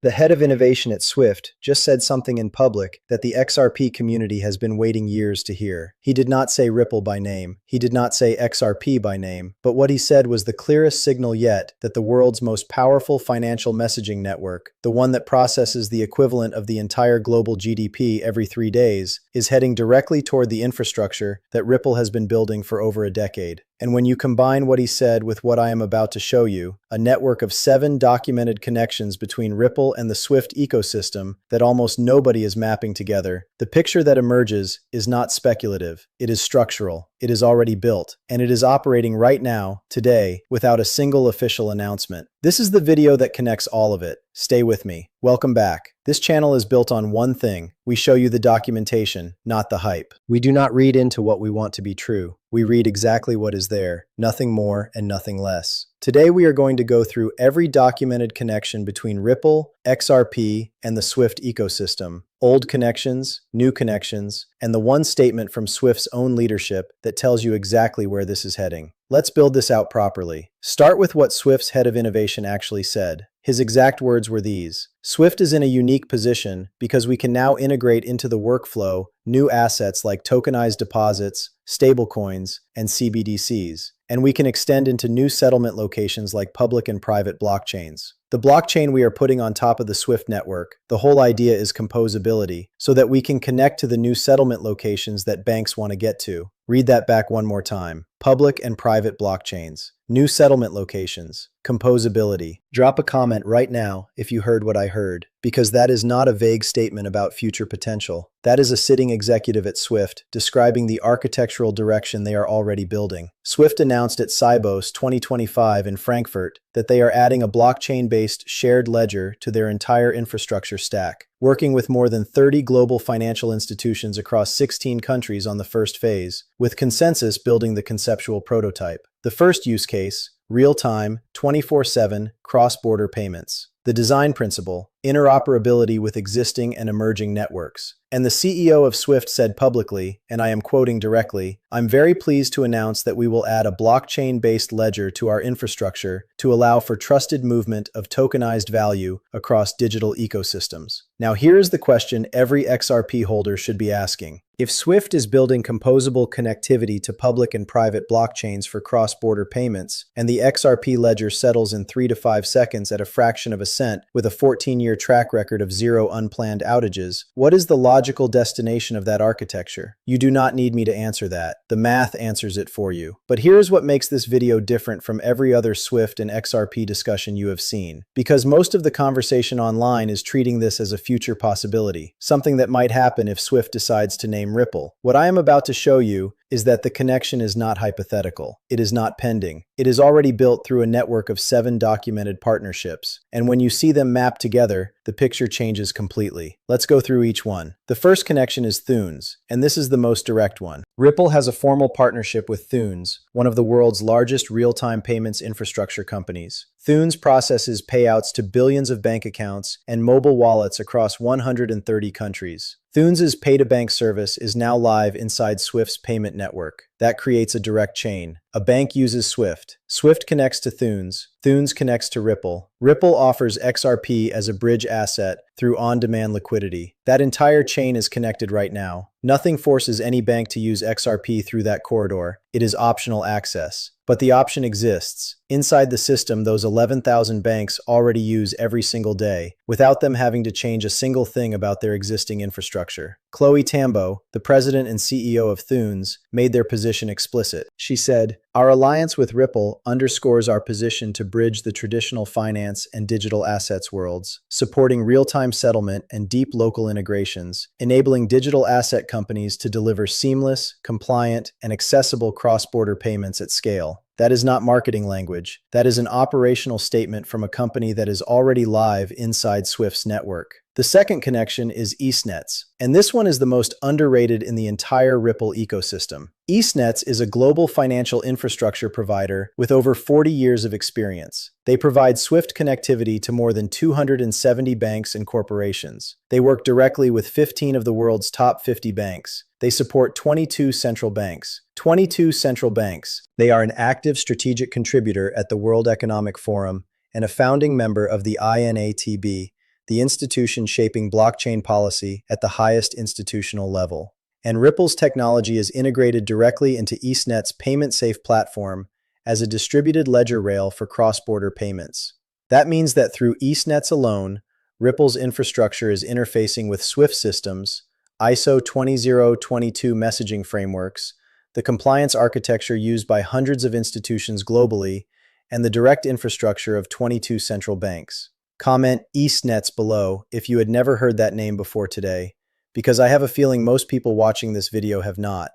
The head of innovation at SWIFT just said something in public that the XRP community has been waiting years to hear. He did not say Ripple by name. He did not say XRP by name. But what he said was the clearest signal yet that the world's most powerful financial messaging network, the one that processes the equivalent of the entire global GDP every 3 days, is heading directly toward the infrastructure that Ripple has been building for over a decade. And when you combine what he said with what I am about to show you, a network of 7 documented connections between Ripple and the SWIFT ecosystem that almost nobody is mapping together, the picture that emerges is not speculative. It is structural. It is already built, and it is operating right now, today, without a single official announcement. This is the video that connects all of it. Stay with me. Welcome back. This channel is built on one thing. We show you the documentation, not the hype. We do not read into what we want to be true. We read exactly what is there, nothing more and nothing less. Today we are going to go through every documented connection between Ripple, XRP, and the SWIFT ecosystem. Old connections, new connections, and the one statement from SWIFT's own leadership that tells you exactly where this is heading. Let's build this out properly. Start with what SWIFT's head of innovation actually said. His exact words were these: SWIFT is in a unique position because we can now integrate into the workflow new assets like tokenized deposits, stablecoins, and CBDCs, and we can extend into new settlement locations like public and private blockchains. The blockchain we are putting on top of the SWIFT network, the whole idea is composability, so that we can connect to the new settlement locations that banks want to get to. Read that back one more time. Public and private blockchains, new settlement locations, composability. Drop a comment right now if you heard what I heard, because that is not a vague statement about future potential. That is a sitting executive at SWIFT describing the architectural direction they are already building. SWIFT announced at Sibos 2025 in Frankfurt that they are adding a blockchain-based shared ledger to their entire infrastructure stack, working with more than 30 global financial institutions across 16 countries on the first phase, with Consensus building the conceptual prototype. The first use case, real-time, 24/7 cross-border payments. The design principle, interoperability with existing and emerging networks. And the CEO of SWIFT said publicly, and I am quoting directly, "I'm very pleased to announce that we will add a blockchain-based ledger to our infrastructure to allow for trusted movement of tokenized value across digital ecosystems." Now here is the question every XRP holder should be asking. If SWIFT is building composable connectivity to public and private blockchains for cross-border payments, and the XRP ledger settles in 3 to 5 seconds at a fraction of a cent with a 14-year track record of 0 unplanned outages, what is the logical destination of that architecture? You do not need me to answer that. The math answers it for you. But here's what makes this video different from every other SWIFT and XRP discussion you have seen. Because most of the conversation online is treating this as a future possibility, something that might happen if SWIFT decides to name Ripple. What I am about to show you is that the connection is not hypothetical. It is not pending. It is already built through a network of 7 documented partnerships. And when you see them mapped together, the picture changes completely. Let's go through each one. The first connection is Thunes, and this is the most direct one. Ripple has a formal partnership with Thunes, one of the world's largest real-time payments infrastructure companies. Thunes processes payouts to billions of bank accounts and mobile wallets across 130 countries. Thunes' pay-to-bank service is now live inside SWIFT's payment network. That creates a direct chain. A bank uses SWIFT. SWIFT connects to Thunes. Thunes connects to Ripple. Ripple offers XRP as a bridge asset through on-demand liquidity. That entire chain is connected right now. Nothing forces any bank to use XRP through that corridor. It is optional access. But the option exists. Inside the system, those 11,000 banks already use every single day, without them having to change a single thing about their existing infrastructure. Chloe Tambo, the president and CEO of Thunes, made their position explicit. She said, "Our alliance with Ripple underscores our position to bridge the traditional finance and digital assets worlds, supporting real-time settlement and deep local integrations, enabling digital asset companies to deliver seamless, compliant, and accessible cross-border payments at scale." That is not marketing language. That is an operational statement from a company that is already live inside SWIFT's network. The second connection is EastNets, and this one is the most underrated in the entire Ripple ecosystem. EastNets is a global financial infrastructure provider with over 40 years of experience. They provide SWIFT connectivity to more than 270 banks and corporations. They work directly with 15 of the world's top 50 banks. They support 22 central banks. 22 central banks. They are an active strategic contributor at the World Economic Forum and a founding member of the INATB, the institution shaping blockchain policy at the highest institutional level. And Ripple's technology is integrated directly into EastNet's payment-safe platform as a distributed ledger rail for cross-border payments. That means that through EastNets alone, Ripple's infrastructure is interfacing with SWIFT systems, ISO 20022 messaging frameworks, the compliance architecture used by hundreds of institutions globally, and the direct infrastructure of 22 central banks. Comment EastNets below if you had never heard that name before today, because I have a feeling most people watching this video have not,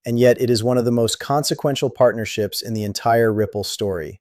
and yet it is one of the most consequential partnerships in the entire Ripple story.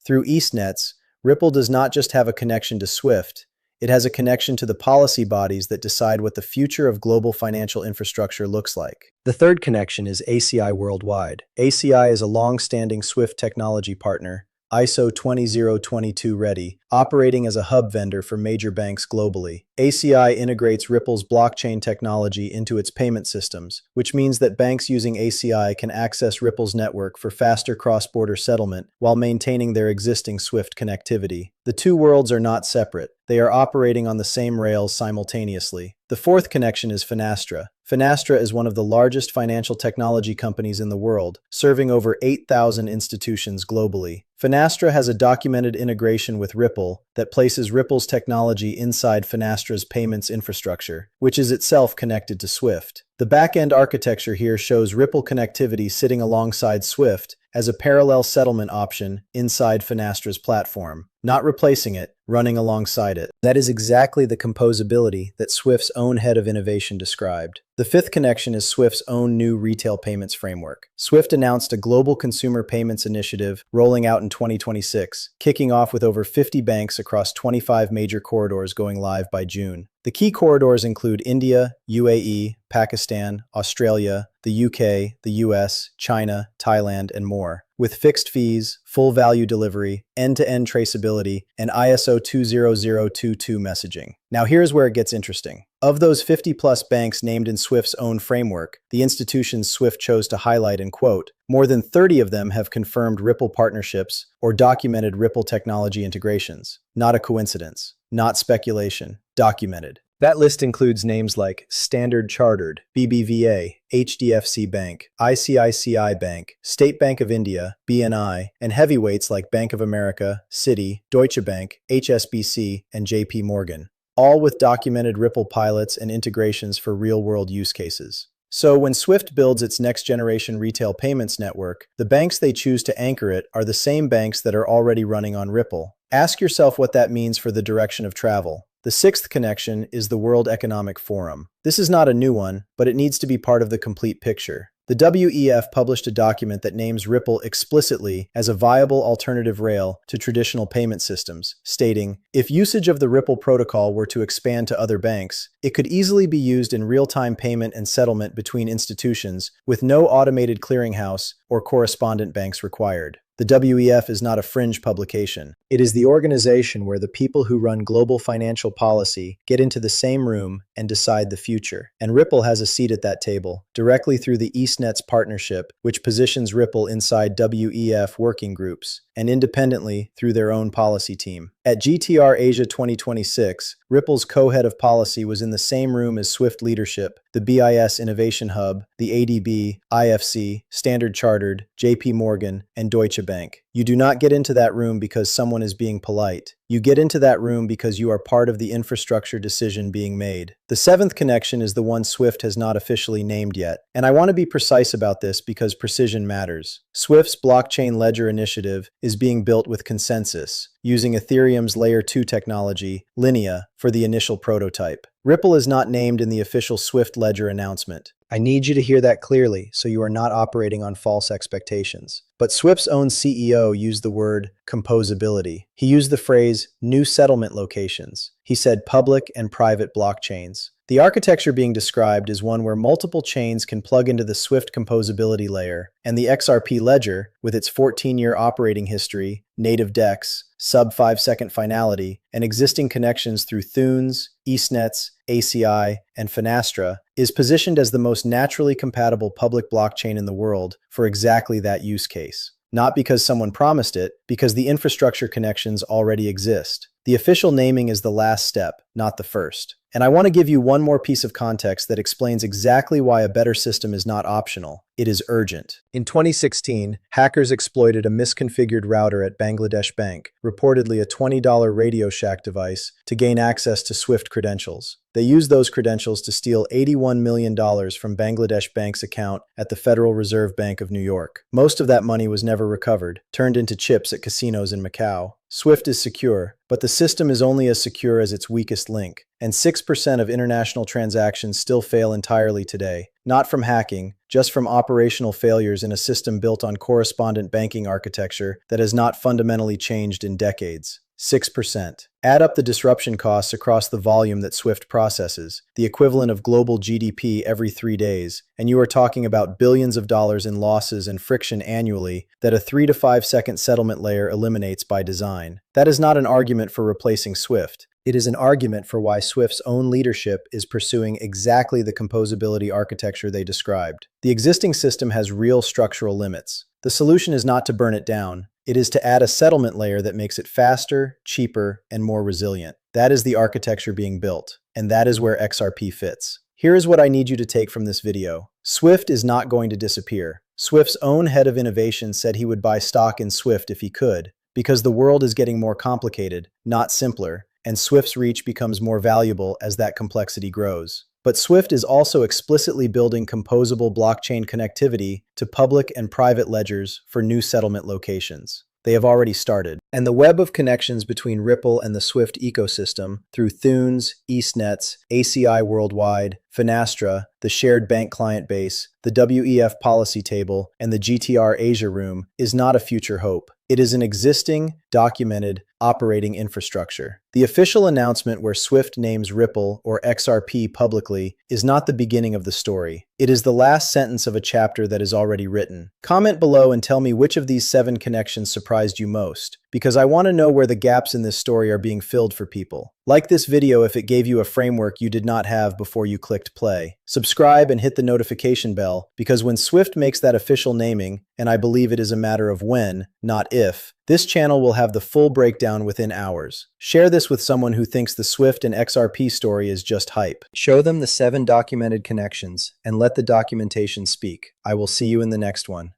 Through EastNets, Ripple does not just have a connection to SWIFT, it has a connection to the policy bodies that decide what the future of global financial infrastructure looks like. The third connection is ACI Worldwide. ACI is a long-standing SWIFT technology partner, ISO 20022 ready, operating as a hub vendor for major banks globally. ACI integrates Ripple's blockchain technology into its payment systems, which means that banks using ACI can access Ripple's network for faster cross-border settlement while maintaining their existing SWIFT connectivity. The two worlds are not separate. They are operating on the same rails simultaneously. The fourth connection is Finastra. Finastra is one of the largest financial technology companies in the world, serving over 8,000 institutions globally. Finastra has a documented integration with Ripple that places Ripple's technology inside Finastra's payments infrastructure, which is itself connected to SWIFT. The back-end architecture here shows Ripple connectivity sitting alongside SWIFT as a parallel settlement option inside Finastra's platform, not replacing it, running alongside it. That is exactly the composability that SWIFT's own head of innovation described. The fifth connection is SWIFT's own new retail payments framework. SWIFT announced a global consumer payments initiative rolling out in 2026, kicking off with over 50 banks across 25 major corridors going live by June. The key corridors include India, UAE, Pakistan, Australia, the UK, the US, China, Thailand, and more, with fixed fees, full value delivery, end-to-end traceability, and ISO 20022 messaging. Now here's where it gets interesting. Of those 50-plus banks named in SWIFT's own framework, the institutions SWIFT chose to highlight and quote, more than 30 of them have confirmed Ripple partnerships or documented Ripple technology integrations. Not a coincidence, not speculation, documented. That list includes names like Standard Chartered, BBVA, HDFC Bank, ICICI Bank, State Bank of India, BNI, and heavyweights like Bank of America, Citi, Deutsche Bank, HSBC, and JP Morgan, all with documented Ripple pilots and integrations for real-world use cases. So when SWIFT builds its next-generation retail payments network, the banks they choose to anchor it are the same banks that are already running on Ripple. Ask yourself what that means for the direction of travel. The sixth connection is the World Economic Forum. This is not a new one, but it needs to be part of the complete picture. The WEF published a document that names Ripple explicitly as a viable alternative rail to traditional payment systems, stating, if usage of the Ripple protocol were to expand to other banks, it could easily be used in real-time payment and settlement between institutions with no automated clearinghouse or correspondent banks required. The WEF is not a fringe publication. It is the organization where the people who run global financial policy get into the same room and decide the future. And Ripple has a seat at that table, directly through the EastNets partnership, which positions Ripple inside WEF working groups, and independently through their own policy team. At GTR Asia 2026, Ripple's co-head of policy was in the same room as SWIFT leadership, the BIS Innovation Hub, the ADB, IFC, Standard Chartered, JP Morgan, and Deutsche Bank. You do not get into that room because someone is being polite. You get into that room because you are part of the infrastructure decision being made. The seventh connection is the one SWIFT has not officially named yet, and I want to be precise about this because precision matters. SWIFT's blockchain ledger initiative is being built with consensus, using Ethereum's Layer 2 technology, Linea, for the initial prototype. Ripple is not named in the official SWIFT ledger announcement. I need you to hear that clearly so you are not operating on false expectations. But SWIFT's own CEO used the word composability. He used the phrase new settlement locations. He said public and private blockchains. The architecture being described is one where multiple chains can plug into the SWIFT composability layer, and the XRP ledger, with its 14-year operating history, native DEX, sub-5-second finality, and existing connections through Thunes, EastNets, ACI, and Finastra, is positioned as the most naturally compatible public blockchain in the world for exactly that use case. Not because someone promised it, because the infrastructure connections already exist. The official naming is the last step, not the first. And I want to give you one more piece of context that explains exactly why a better system is not optional. It is urgent. In 2016, hackers exploited a misconfigured router at Bangladesh Bank, reportedly a $20 Radio Shack device, to gain access to SWIFT credentials. They used those credentials to steal $81 million from Bangladesh Bank's account at the Federal Reserve Bank of New York. Most of that money was never recovered, turned into chips at casinos in Macau. SWIFT is secure, but the system is only as secure as its weakest link, and 6% of international transactions still fail entirely today, not from hacking, just from operational failures in a system built on correspondent banking architecture that has not fundamentally changed in decades. 6%. Add up the disruption costs across the volume that SWIFT processes, the equivalent of global GDP every 3 days, and you are talking about billions of dollars in losses and friction annually that a 3 to 5 second settlement layer eliminates by design. That is not an argument for replacing SWIFT. It is an argument for why SWIFT's own leadership is pursuing exactly the composability architecture they described. The existing system has real structural limits. The solution is not to burn it down. It is to add a settlement layer that makes it faster, cheaper, and more resilient. That is the architecture being built, and that is where XRP fits. Here is what I need you to take from this video. SWIFT is not going to disappear. SWIFT's own head of innovation said he would buy stock in SWIFT if he could, because the world is getting more complicated, not simpler, and SWIFT's reach becomes more valuable as that complexity grows. But SWIFT is also explicitly building composable blockchain connectivity to public and private ledgers for new settlement locations. They have already started. And the web of connections between Ripple and the SWIFT ecosystem through Thunes, EastNets, ACI Worldwide, Finastra, the shared bank client base, the WEF policy table, and the GTR Asia Room is not a future hope. It is an existing, documented, operating infrastructure. The official announcement where SWIFT names Ripple or XRP publicly is not the beginning of the story. It is the last sentence of a chapter that is already written. Comment below and tell me which of these 7 connections surprised you most, because I want to know where the gaps in this story are being filled for people. Like this video if it gave you a framework you did not have before you clicked play. Subscribe and hit the notification bell, because when SWIFT makes that official naming, and I believe it is a matter of when, not if, this channel will have the full breakdown within hours. Share this with someone who thinks the SWIFT and XRP story is just hype. Show them the 7 documented connections and let the documentation speak. I will see you in the next one.